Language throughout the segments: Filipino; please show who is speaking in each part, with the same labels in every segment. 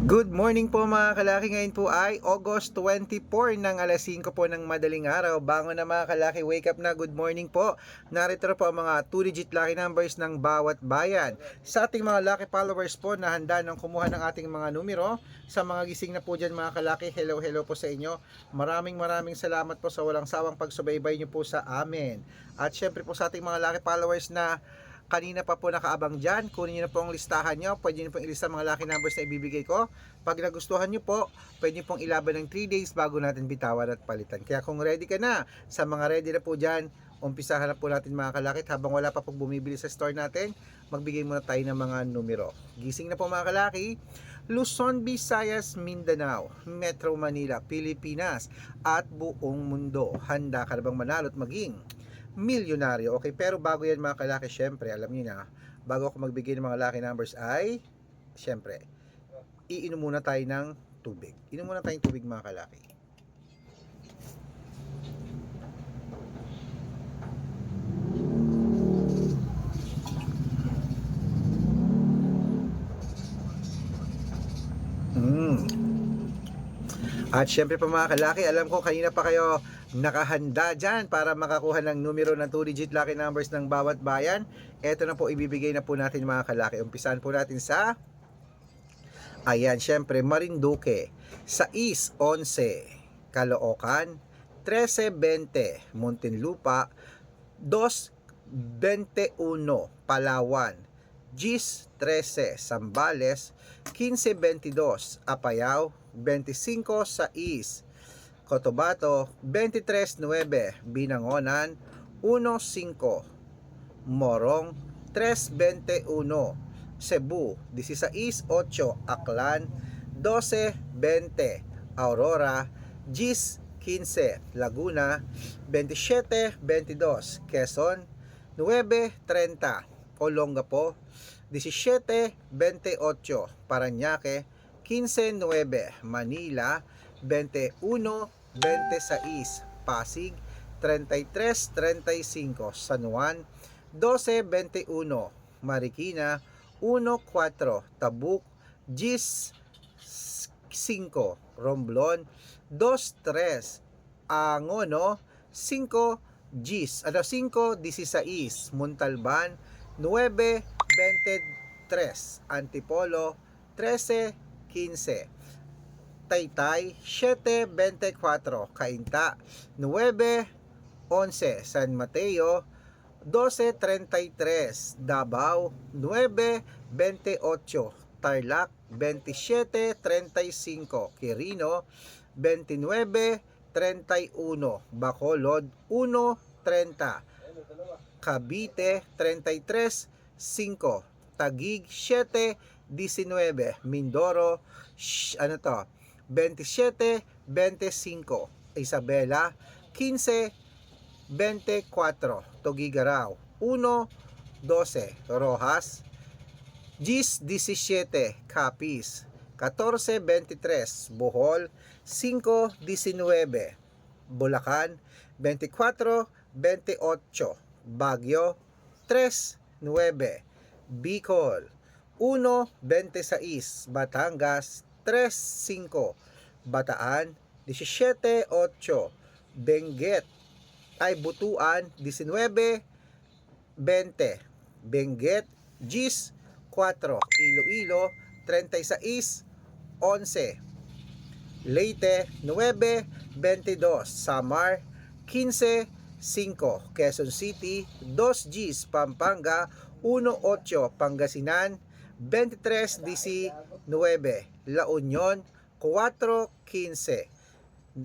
Speaker 1: Good morning po mga kalaki. Ngayon po ay August 24 ng alas 5 po ng madaling araw. Bangon na mga kalaki, wake up na, good morning po. Narito na po ang mga 2-digit lucky numbers ng bawat bayan. Sa ating mga lucky followers po na handa ng kumuha ng ating mga numero, sa mga gising na po dyan mga kalaki, hello po sa inyo. Maraming salamat po sa walang sawang pagsubaybay nyo po sa amin. At syempre po sa ating mga lucky followers na kanina pa po nakaabang dyan, kunin nyo na po ang listahan nyo. Pwede nyo pong ilista mga lucky numbers na ibibigay ko. Pag nagustuhan nyo po, pwede nyo pong ilaban ng 3 days bago natin bitawan at palitan. Kaya kung ready ka na, sa mga ready na po dyan, umpisahan na po natin mga kalakit. Habang wala pa pong bumibili sa store natin, magbigay muna tayo ng mga numero. Gising na po mga kalaki. Luzon, Visayas, Mindanao, Metro Manila, Pilipinas, at buong mundo. Handa ka na bang manalo at maging milyonaryo? Okay, pero bago yan mga kalaki, syempre, alam niyo na, bago ako magbigay ng mga lucky numbers ay, syempre, iinom muna tayo ng tubig. Inom muna tayong tubig mga kalaki. At syempre pa mga kalaki, alam ko kanina pa kayo nakahanda dyan para makakuha ng numero ng 2-digit lucky numbers ng bawat bayan. Ito na po, ibibigay na po natin mga kalaki. Umpisahan po natin sa, ayan, syempre Marinduque, 6-11 Caloocan, 13-20 Muntinlupa, 2-21 Palawan, 10-13 Zambales, 15-22 Apayao, 25-6 Cotabato, 23-9 Binangonan, 1-5 Morong, 3-21 Cebu, 16-8 Aklan, 12-20 Aurora, 10-15 Laguna, 27-22 Quezon, 9-30 Olongapo, 17-28 Parañaque, 15-9 Manila, 21-26 Pasig, 33-35 San Juan, 12-21 Marikina, 1-4 Tabuk, 10-5 Romblon, 2-3 Angono, 5-16 Montalban, 9-23 Antipolo, 13-15 Taytay, 7-24 Cainta, 9-11 San Mateo, 12-33 Davao, 9-28 Tarlac, 27-35 Quirino, 29-31 Bacolod, 1-30 Cavite, 33-5 Taguig, 7-19 Mindoro, 27-25 Isabela, 15-24 Tuguegarao, 1-12 Rojas, 10-17 Capiz, 14-23 Bohol, 5-19 Bulacan, 24-28 Baguio, 3-9 Bicol, 1-26 Batangas, 3-5 Bataan, 17-8 Benguet, Butuan, 19-20 Benguet, 10-4 Iloilo, 36-11 Leyte, 9-22 Samar, 15-5 Quezon City, 2 Pampanga, 1-8 Pangasinan, 23-19 La Union, 4-15.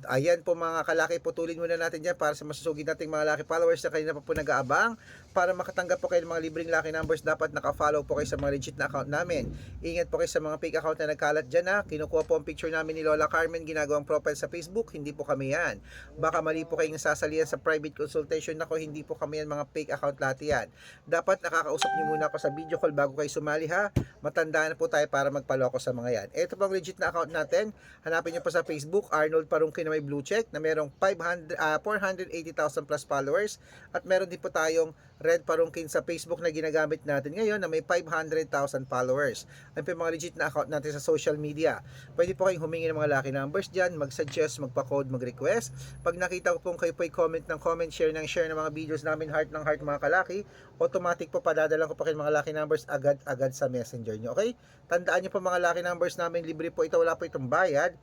Speaker 1: Ayan po mga kalaki, putulin muna natin dyan para sa masusugid nating mga lucky followers na kanina pa po nag-aabang. Para makatanggap po kayo ng mga libreng lucky numbers, dapat naka-follow po kayo sa mga legit na account namin. Ingat po kayo sa mga fake account na nagkalat dyan ha. Kinukuha po ang picture namin ni Lola Carmen, ginagawang profile sa Facebook, hindi po kami yan. Baka mali po kayong sasalihan sa private consultation. Nako, hindi po kami yan, mga fake account lahat yan. Dapat nakakausap niyo muna ako sa video call bago kayo sumali ha. Matandaan na po tayo para magpaloko sa mga yan. Ito po ang legit na account natin. Hanapin niyo po sa Facebook, Arnold Parung parungkin na may blue check na merong 480,000 plus followers, at meron din po tayong red parungkin sa Facebook na ginagamit natin ngayon na may 500,000 followers. Ayun po yung mga legit na account natin sa social media. Pwede po kayong humingi ng mga lucky numbers dyan, mag-suggest, magpa-code, mag-request. Pag nakita ko pong kayo po ay comment ng comment, share ng share ng mga videos namin, heart ng heart mga kalaki, automatic po padadalan ko pa kayo mga lucky numbers agad-agad sa messenger nyo. Okay? Tandaan nyo po mga lucky numbers namin, libre po ito, wala po itong bayad.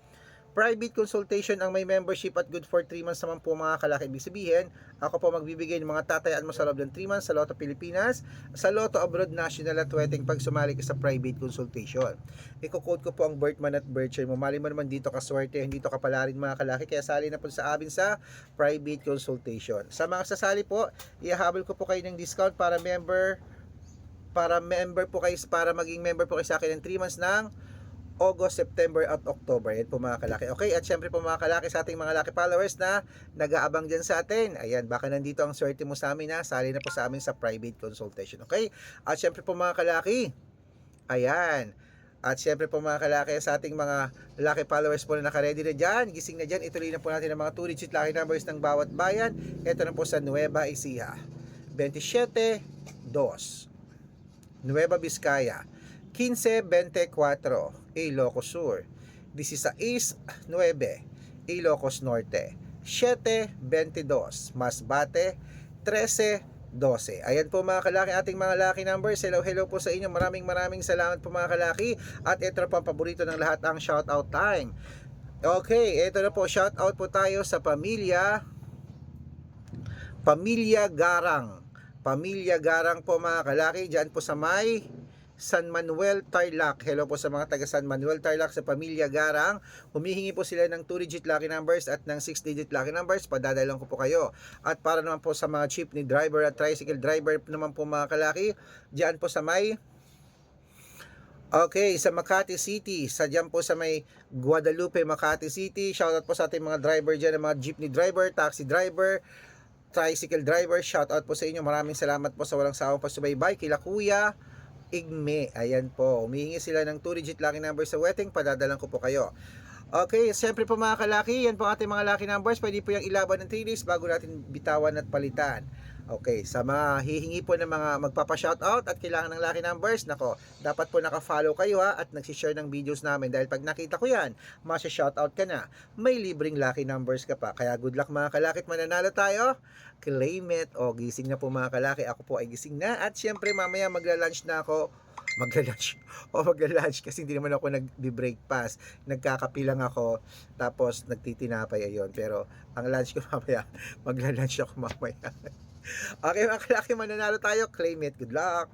Speaker 1: Private consultation ang may membership at good for 3 months naman po mga kalaki. Ibig sabihin, ako po magbibigay ng mga tatayaan mo sa loob ng 3 months sa Lotto Pilipinas, sa Lotto Abroad National at Wedding pag sumali ka sa private consultation. Iko-quote ko po ang birth month at birth year mo. Mali mo naman dito ka swerte, hindi to kapala rin mga kalaki, kaya sali na po sa amin sa private consultation. Sa mga sasali po, ihahabol ko po kayo ng discount para maging member po kayo sa akin ng 3 months ng August, September at October. Yan po mga kalaki. Okay, at syempre po mga kalaki sa ating mga lucky followers na nag-aabang dyan sa atin. Ayan, baka nandito ang swerte mo sa amin, ha. Sali na po sa amin sa private consultation. Okay, at syempre po mga kalaki, ayan. At syempre po mga kalaki sa ating mga lucky followers po na naka-ready na dyan, gising na dyan, ituloy na po natin ang mga 2-digit lucky numbers ng bawat bayan. Ito na po sa Nueva Ecija, 27-2, Nueva Vizcaya, 15-24, Ilocos Sur, 16-9, Ilocos Norte, 7-22, Masbate, 13-12. Ayan po mga kalaki ating mga lucky numbers. Hello po sa inyo. Maraming salamat po mga kalaki. At ito na po ang paborito ng lahat, ang shoutout time. Okay, ito na po, shoutout po tayo sa Pamilya Garang. Pamilya Garang po mga kalaki, dyan po sa may San Manuel, Tarlac. Hello po sa mga taga San Manuel, Tarlac, sa Pamilya Garang. Humihingi po sila ng 2-digit lucky numbers at ng 6-digit lucky numbers. Padadalang ko po kayo. At para naman po sa mga jeepney driver at tricycle driver naman po mga kalaki, diyan po sa may sa Makati City, diyan po sa may Guadalupe, Makati City. Shoutout po sa ating mga driver diyan, mga jeepney driver, taxi driver, tricycle driver. Shoutout po sa inyo. Maraming salamat po sa walang sawang pasubaybay kila Kuya Igme. Ayan po, humihingi sila ng 2-digit lucky numbers sa wedding, padadalan ko po kayo. Okay, siyempre po mga kalaki, yan po ating mga lucky numbers. Pwede po yung ilaban ng 3 days bago natin bitawan at palitan. Okay, sa mga hihingi po ng mga magpapa-shoutout at kailangan ng lucky numbers, nako, dapat po naka-follow kayo, ha, at nagsishare ng videos namin, dahil pag nakita ko yan, masya-shoutout ka na, may libreng lucky numbers ka pa. Kaya good luck mga kalaki at mananalo tayo. Claim it. O, gising na po mga kalaki, ako po ay gising na, at syempre mamaya magla-lunch na ako. Magla-lunch kasi hindi naman ako nag-breakfast, nagkakapilang ako, tapos nagtitinapay, ayon. Pero ang lunch ko mamaya, magla-lunch ako mamaya. Okay mga kalaki, mananalo tayo. Claim it. Good luck.